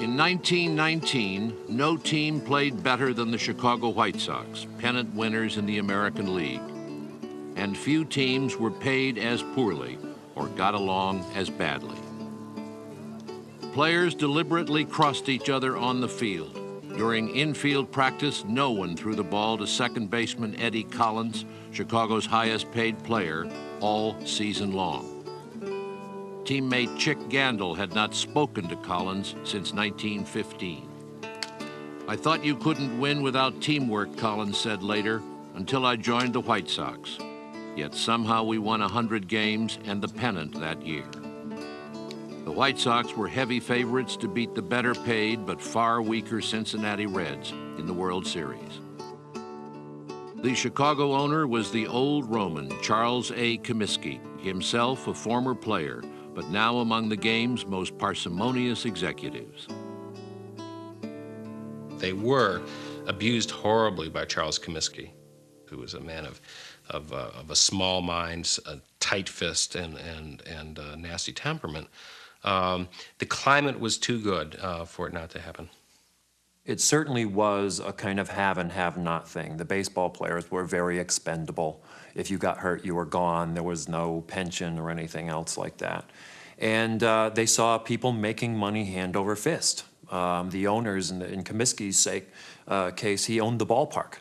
In 1919, no team played better than the Chicago White Sox, pennant winners in the American League. And few teams were paid as poorly or got along as badly. Players deliberately crossed each other on the field. During infield practice, no one threw the ball to second baseman Eddie Collins, Chicago's highest paid player, all season long. Teammate Chick Gandil had not spoken to Collins since 1915. "I thought you couldn't win without teamwork," Collins said later, "until I joined the White Sox. Yet somehow we won 100 games and the pennant that year." The White Sox were heavy favorites to beat the better paid but far weaker Cincinnati Reds in the World Series. The Chicago owner was the old Roman, Charles A. Comiskey, himself a former player, but now among the game's most parsimonious executives. They were abused horribly by Charles Comiskey, who was a man of a small mind, a tight fist, and a nasty temperament. The climate was too good for it not to happen. It certainly was a kind of have and have not thing. The baseball players were very expendable. If you got hurt, you were gone. There was no pension or anything else like that. And they saw people making money hand over fist. The owners, in Comiskey's case, he owned the ballpark.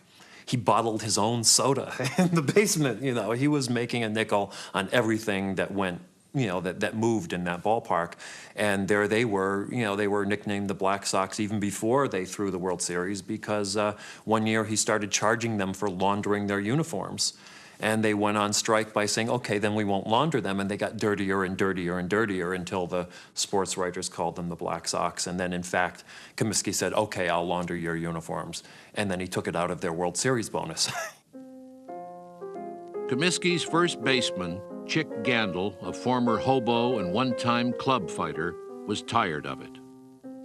He bottled his own soda in the basement. You know, he was making a nickel on everything that went, you know, that moved in that ballpark. And there they were, you know, they were nicknamed the Black Sox even before they threw the World Series, because one year he started charging them for laundering their uniforms. And they went on strike by saying, okay, then we won't launder them. And they got dirtier and dirtier and dirtier until the sports writers called them the Black Sox. And then, in fact, Comiskey said, okay, I'll launder your uniforms. And then he took it out of their World Series bonus. Comiskey's first baseman, Chick Gandil, a former hobo and one-time club fighter, was tired of it.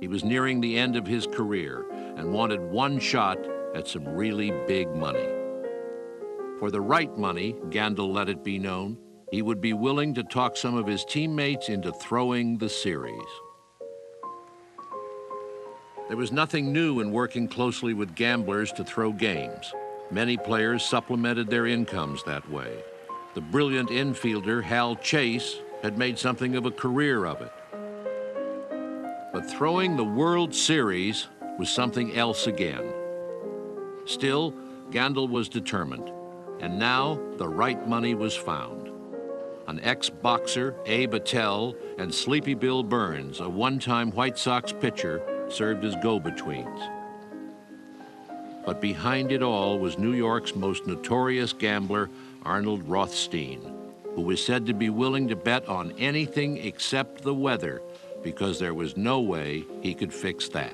He was nearing the end of his career and wanted one shot at some really big money. For the right money, Gandil let it be known, he would be willing to talk some of his teammates into throwing the series. There was nothing new in working closely with gamblers to throw games. Many players supplemented their incomes that way. The brilliant infielder Hal Chase had made something of a career of it. But throwing the World Series was something else again. Still, Gandil was determined. And now the right money was found. An ex-boxer, Abe Attell, and Sleepy Bill Burns, a one-time White Sox pitcher, served as go-betweens. But behind it all was New York's most notorious gambler, Arnold Rothstein, who was said to be willing to bet on anything except the weather, because there was no way he could fix that.